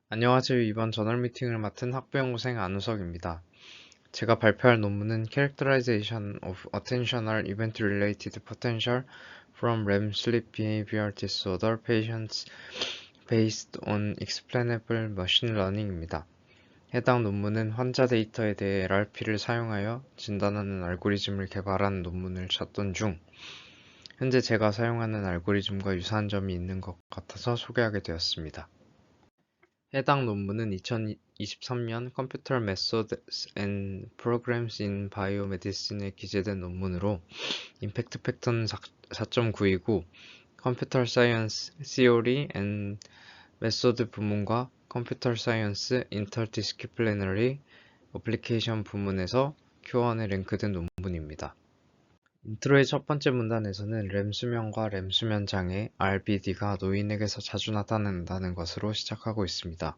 안녕하세요. 이번 저널 미팅을 맡은 학부연구생 안우석입니다. 제가 발표할 논문은 Characterization of Attentional Event Related Potential from REM Sleep Behavior Disorder Patients Based on Explainable Machine Learning입니다. 해당 논문은 환자 데이터에 대해 LRP를 사용하여 진단하는 알고리즘을 개발한 논문을 찾던 중 현재 제가 사용하는 알고리즘과 유사한 점이 있는 것 같아서 소개하게 되었습니다. 해당 논문은 2023년 Computer Methods and Programs in Biomedicine에 기재된 논문으로 임팩트 팩터는 4.9이고 Computer Science Theory and Method 부문과 Computer Science Interdisciplinary Application 부문에서 Q1에 랭크된 논문입니다. 인트로의 첫 번째 문단에서는 렘 수면과 렘 수면 장애 (RBD가) 노인에게서 자주 나타난다는 것으로 시작하고 있습니다.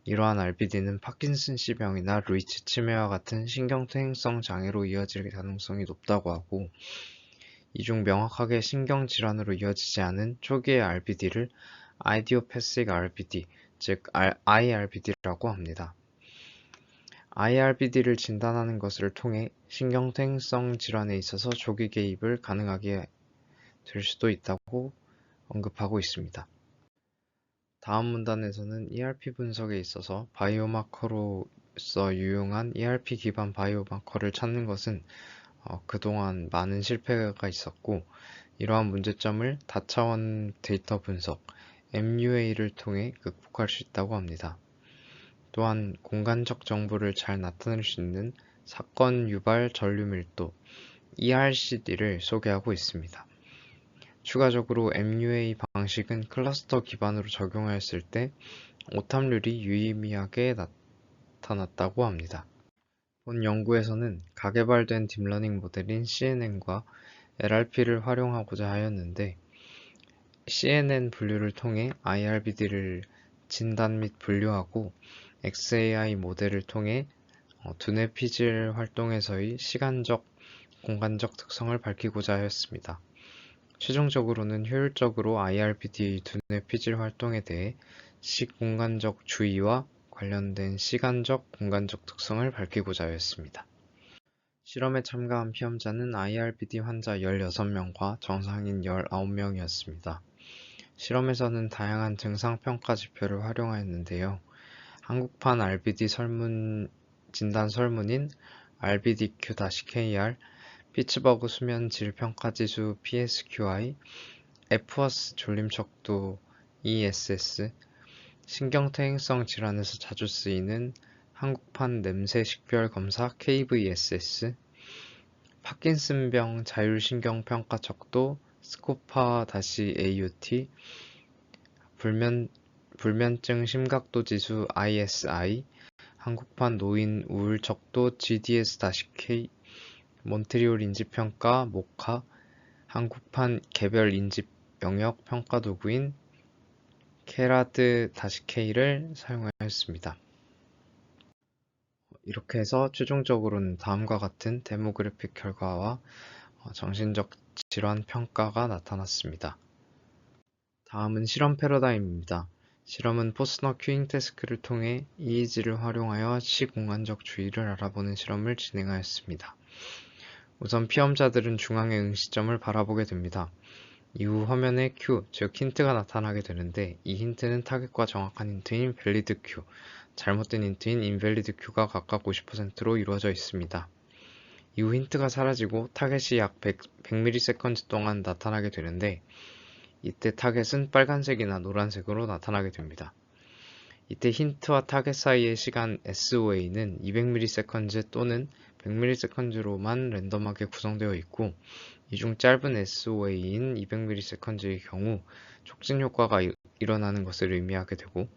이러한 RBD는 파킨슨씨병이나 루이치 치매와 같은 신경퇴행성 장애로 이어질 가능성이 높다고 하고, 이 중 명확하게 신경질환으로 이어지지 않은 초기의 RBD를 Idiopathic RBD, 즉 IRBD라고 합니다. IRBD를 진단하는 것을 통해 신경퇴행성 질환에 있어서 조기 개입을 가능하게 될 수도 있다고 언급하고 있습니다. 다음 문단에서는 ERP 분석에 있어서 바이오마커로서 유용한 ERP 기반 바이오마커를 찾는 것은 그동안 많은 실패가 있었고, 이러한 문제점을 다차원 데이터 분석 MUA를 통해 극복할 수 있다고 합니다. 또한 공간적 정보를 잘 나타낼 수 있는 사건 유발 전류 밀도 ERCD를 소개하고 있습니다. 추가적으로 MUA 방식은 클러스터 기반으로 적용하였을 때 오탐률이 유의미하게 나타났다고 합니다. 본 연구에서는 가개발된 딥러닝 모델인 CNN과 LRP를 활용하고자 하였는데, CNN 분류를 통해 IRBD를 진단 및 분류하고 XAI 모델을 통해 두뇌 피질 활동에서의 시간적, 공간적 특성을 밝히고자 하였습니다. 최종적으로는 효율적으로 IRBD의 두뇌 피질 활동에 대해 시공간적 주의와 관련된 시간적, 공간적 특성을 밝히고자 하였습니다. 실험에 참가한 피험자는 IRBD 환자 16명과 정상인 19명이었습니다. 실험에서는 다양한 증상평가 지표를 활용하였는데요. 한국판 RBD 진단 설문인 RBDQ-KR, 피츠버그 수면 질 평가지수 PSQI, 에프워스 졸림 척도 ESS, 신경퇴행성 질환에서 자주 쓰이는 한국판 냄새 식별 검사 KVSS, 파킨슨병 자율신경 평가 척도 스코파-AUT, 불면증 심각도 지수 ISI, 한국판 노인 우울 척도 GDS-K, 몬트리올 인지평가 모카, 한국판 개별 인지 영역 평가 도구인 케라드-K를 사용하였습니다. 이렇게 해서 최종적으로는 다음과 같은 데모그래픽 결과와 정신적 질환 평가가 나타났습니다. 다음은 실험 패러다임입니다. 실험은 포스너 큐잉 태스크를 통해 EEG를 활용하여 시공간적 주의를 알아보는 실험을 진행하였습니다. 우선 피험자들은 중앙의 응시점을 바라보게 됩니다. 이후 화면에 Q, 즉 힌트가 나타나게 되는데, 이 힌트는 타겟과 정확한 힌트인 밸리드 Q, 잘못된 힌트인 인밸리드 Q가 각각 50%로 이루어져 있습니다. 이후 힌트가 사라지고 타겟이 약 100ms 동안 나타나게 되는데, 이때 타겟은 빨간색이나 노란색으로 나타나게 됩니다. 이때 힌트와 타겟 사이의 시간 SOA는 200ms 또는 100ms로만 랜덤하게 구성되어 있고, 이 중 짧은 SOA인 200ms의 경우 촉진 효과가 일어나는 것을 의미하게 되고,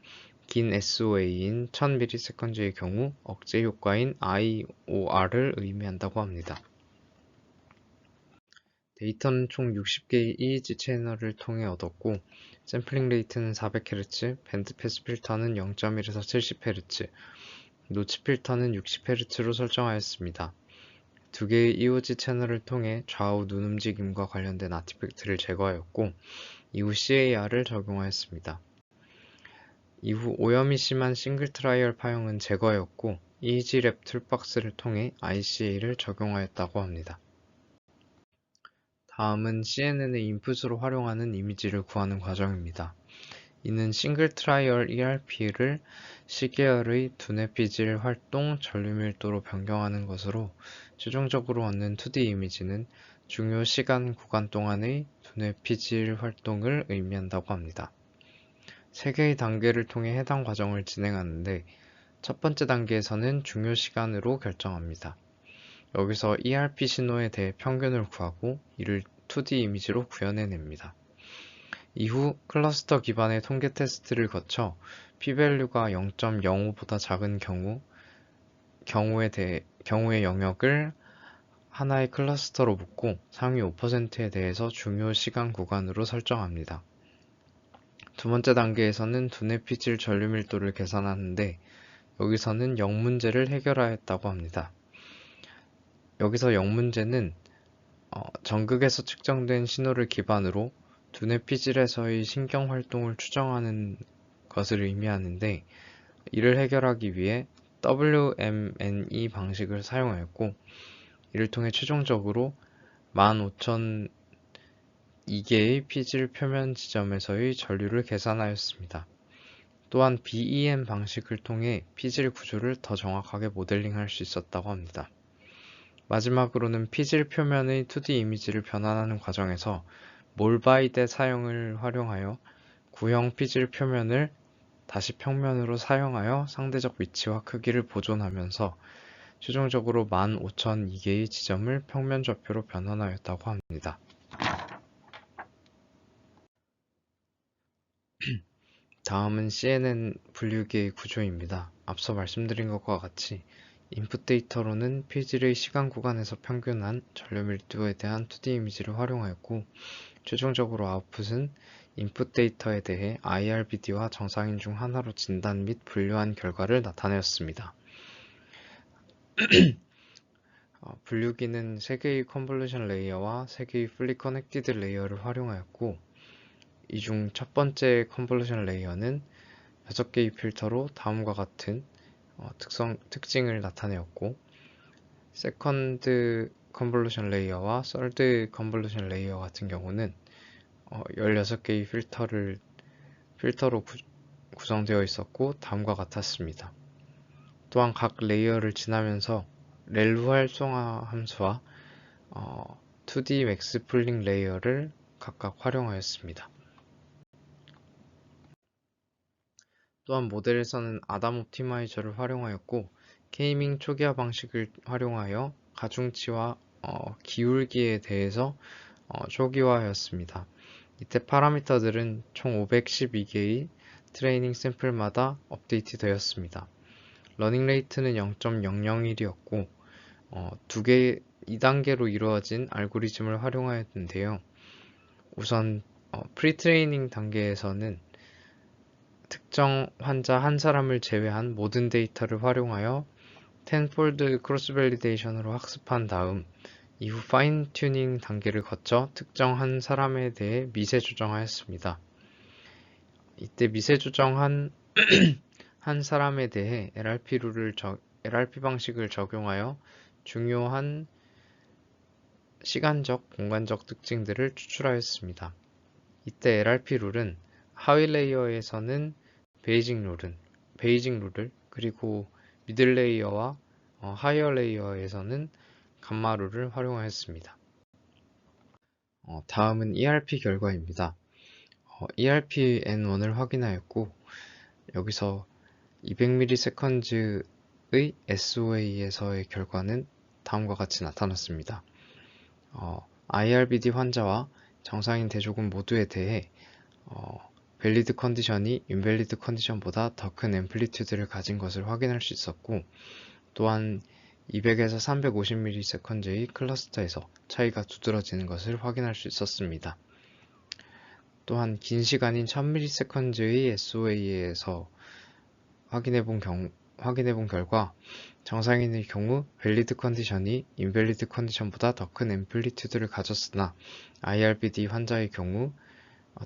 긴 SOA인 1000ms의 경우 억제 효과인 IOR을 의미한다고 합니다. 데이터는 총 60개의 EEG 채널을 통해 얻었고, 샘플링 레이트는 400Hz, 밴드 패스 필터는 0.1에서 70Hz, 노치 필터는 60Hz로 설정하였습니다. 두 개의 EOG 채널을 통해 좌우 눈 움직임과 관련된 아티팩트를 제거하였고, 이후 CAR을 적용하였습니다. 이후 오염이 심한 싱글 트라이얼 파형은 제거하였고 EasyRep 툴박스를 통해 ICA를 적용하였다고 합니다. 다음은 CNN의 인풋으로 활용하는 이미지를 구하는 과정입니다. 이는 싱글 트라이얼 ERP를 시계열의 두뇌 피질 활동 전류 밀도로 변경하는 것으로 최종적으로 얻는 2D 이미지는 중요 시간 구간 동안의 두뇌 피질 활동을 의미한다고 합니다. 3개의 단계를 통해 해당 과정을 진행하는데 첫 번째 단계에서는 중요 시간으로 결정합니다. 여기서 ERP 신호에 대해 평균을 구하고 이를 2D 이미지로 구현해냅니다. 이후 클러스터 기반의 통계 테스트를 거쳐 p-value가 0.05보다 작은 경우의 영역을 하나의 클러스터로 묶고 상위 5%에 대해서 중요 시간 구간으로 설정합니다. 두 번째 단계에서는 두뇌 피질 전류 밀도를 계산하는데 여기서는 0문제를 해결하였다고 합니다. 여기서 0문제는 전극에서 측정된 신호를 기반으로 두뇌 피질에서의 신경 활동을 추정하는 것을 의미하는데 이를 해결하기 위해 WMNE 방식을 사용하였고 이를 통해 최종적으로 15,002개의 피질 표면 지점에서의 전류를 계산하였습니다. 또한 BEM 방식을 통해 피질 구조를 더 정확하게 모델링할 수 있었다고 합니다. 마지막으로는 피질 표면의 2D 이미지를 변환하는 과정에서 몰바이데 사용을 활용하여 구형 피질 표면을 다시 평면으로 사용하여 상대적 위치와 크기를 보존하면서 최종적으로 15,002개의 지점을 평면 좌표로 변환하였다고 합니다. 다음은 CNN 분류기의 구조입니다. 앞서 말씀드린 것과 같이 인풋 데이터로는 피질의 시간 구간에서 평균한 전류 밀도에 대한 2D 이미지를 활용하였고 최종적으로 아웃풋은 인풋 데이터에 대해 IRBD와 정상인 중 하나로 진단 및 분류한 결과를 나타내었습니다. 분류기는 3개의 컨볼루션 레이어와 3개의 풀리 커넥티드 레이어를 활용하였고 이 중 첫 번째 컨볼루션 레이어는 6개의 필터로 다음과 같은 특징을 나타내었고 세컨드 컨볼루션 레이어와 서드 컨볼루션 레이어 같은 경우는 16개의 필터로 구성되어 있었고 다음과 같았습니다. 또한 각 레이어를 지나면서 렐루 활성화 함수와 2D 맥스 풀링 레이어를 각각 활용하였습니다. 또한 모델에서는 아담 옵티마이저를 활용하였고 케이밍 초기화 방식을 활용하여 가중치와 기울기에 대해서 초기화하였습니다. 이때 파라미터들은 총 512개의 트레이닝 샘플마다 업데이트 되었습니다. 러닝 레이트는 0.001이었고 2단계로 이루어진 알고리즘을 활용하였는데요. 우선 프리트레이닝 단계에서는 특정 환자 한 사람을 제외한 모든 데이터를 활용하여 텐폴드 크로스 밸리데이션으로 학습한 다음 이후 파인 튜닝 단계를 거쳐 특정 한 사람에 대해 미세 조정하였습니다. 이때 미세 조정한 한 사람에 대해 LRP 방식을 적용하여 중요한 시간적, 공간적 특징들을 추출하였습니다. 이때 LRP 룰은 하위 레이어에서는 베이징 룰을 그리고 미들 레이어와 하이어 레이어에서는 감마 룰을 활용하였습니다. 다음은 ERP 결과입니다. ERP N1을 확인하였고 여기서 200ms의 SOA에서의 결과는 다음과 같이 나타났습니다. IRBD 환자와 정상인 대조군 모두에 대해 밸리드 컨디션이 인밸리드 컨디션보다 더 큰 앰플리튜드를 가진 것을 확인할 수 있었고 또한 200에서 350ms의 클러스터에서 차이가 두드러지는 것을 확인할 수 있었습니다. 또한 긴 시간인 1000ms의 SOA에서 확인해본 결과 정상인의 경우 밸리드 컨디션이 인밸리드 컨디션보다 더 큰 앰플리튜드를 가졌으나 IRBD 환자의 경우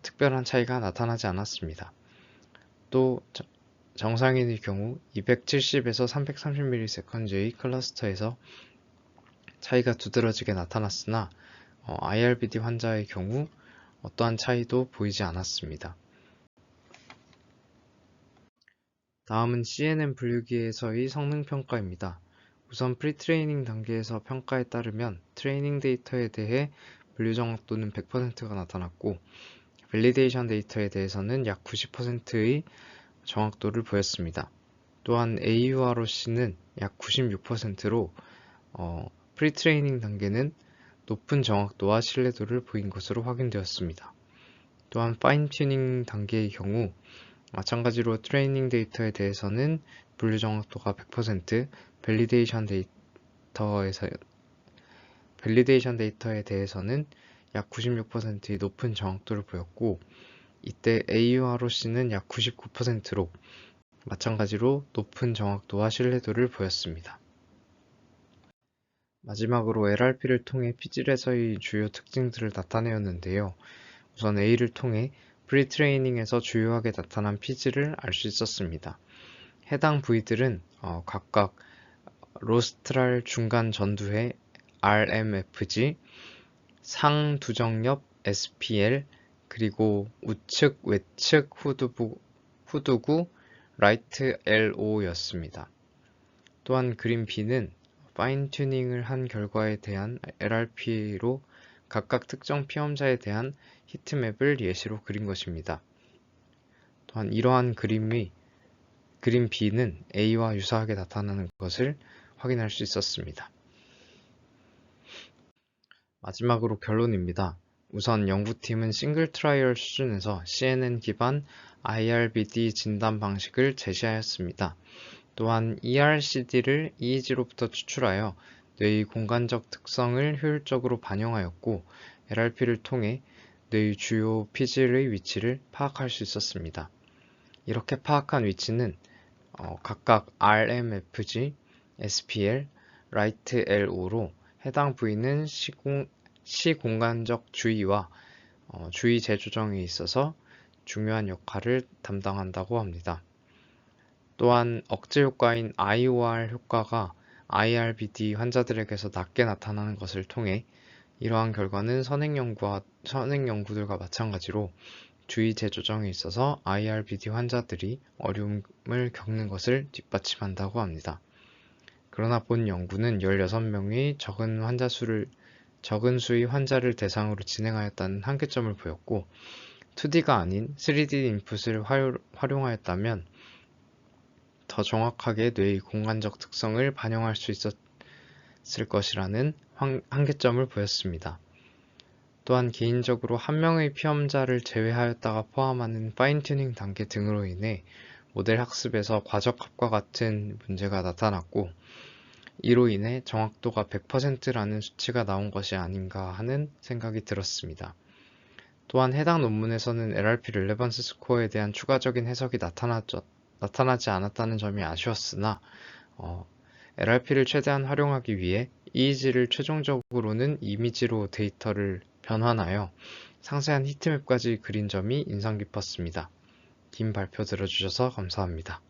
특별한 차이가 나타나지 않았습니다. 또 정상인의 경우 270에서 330ms의 클러스터에서 차이가 두드러지게 나타났으나 IRBD 환자의 경우 어떠한 차이도 보이지 않았습니다. 다음은 CNN 분류기에서의 성능평가입니다. 우선 프리트레이닝 단계에서 평가에 따르면 트레이닝 데이터에 대해 분류 정확도는 100%가 나타났고 밸리데이션 데이터에 대해서는 약 90%의 정확도를 보였습니다. 또한 AUROC는 약 96%로 프리트레이닝 단계는 높은 정확도와 신뢰도를 보인 것으로 확인되었습니다. 또한 파인 튜닝 단계의 경우 마찬가지로 트레이닝 데이터에 대해서는 분류 정확도가 100%, 밸리데이션 데이터에 대해서는 약 96%의 높은 정확도를 보였고 이때 AUROC는 약 99%로 마찬가지로 높은 정확도와 신뢰도를 보였습니다. 마지막으로 LRP를 통해 피질에서의 주요 특징들을 나타내었는데요. 우선 A를 통해 프리트레이닝에서 주요하게 나타난 피질을 알 수 있었습니다. 해당 부위들은 각각 로스트랄 중간 전두회 RMFG, 상두정엽 SPL, 그리고 우측 외측 후두구 라이트 LO였습니다. 또한 그림 B는 파인 튜닝을 한 결과에 대한 LRP로 각각 특정 피험자에 대한 히트맵을 예시로 그린 것입니다. 또한 이러한 그림 B는 A와 유사하게 나타나는 것을 확인할 수 있었습니다. 마지막으로 결론입니다. 우선 연구팀은 싱글 트라이얼 수준에서 CNN 기반 IRBD 진단 방식을 제시하였습니다. 또한 ERCD를 EEG로부터 추출하여 뇌의 공간적 특성을 효율적으로 반영하였고 LRP를 통해 뇌의 주요 피질의 위치를 파악할 수 있었습니다. 이렇게 파악한 위치는 각각 RMFG, SPL, 라이트 LO로 해당 부위는 시공간적 주의와 주의 재조정에 있어서 중요한 역할을 담당한다고 합니다. 또한 억제 효과인 IOR 효과가 IRBD 환자들에게서 낮게 나타나는 것을 통해 이러한 결과는 선행 연구들과 마찬가지로 주의 재조정에 있어서 IRBD 환자들이 어려움을 겪는 것을 뒷받침한다고 합니다. 그러나 본 연구는 16명의 적은 수의 환자를 대상으로 진행하였다는 한계점을 보였고 2D가 아닌 3D 인풋을 활용하였다면 더 정확하게 뇌의 공간적 특성을 반영할 수 있었을 것이라는 한계점을 보였습니다. 또한 개인적으로 한 명의 피험자를 제외하였다가 포함하는 파인 튜닝 단계 등으로 인해 모델 학습에서 과적합과 같은 문제가 나타났고 이로 인해 정확도가 100%라는 수치가 나온 것이 아닌가 하는 생각이 들었습니다. 또한 해당 논문에서는 LRP 릴레번스 스코어에 대한 추가적인 해석이 나타나지 않았다는 점이 아쉬웠으나 LRP를 최대한 활용하기 위해 EEG를 최종적으로는 이미지로 데이터를 변환하여 상세한 히트맵까지 그린 점이 인상 깊었습니다. 긴 발표 들어주셔서 감사합니다.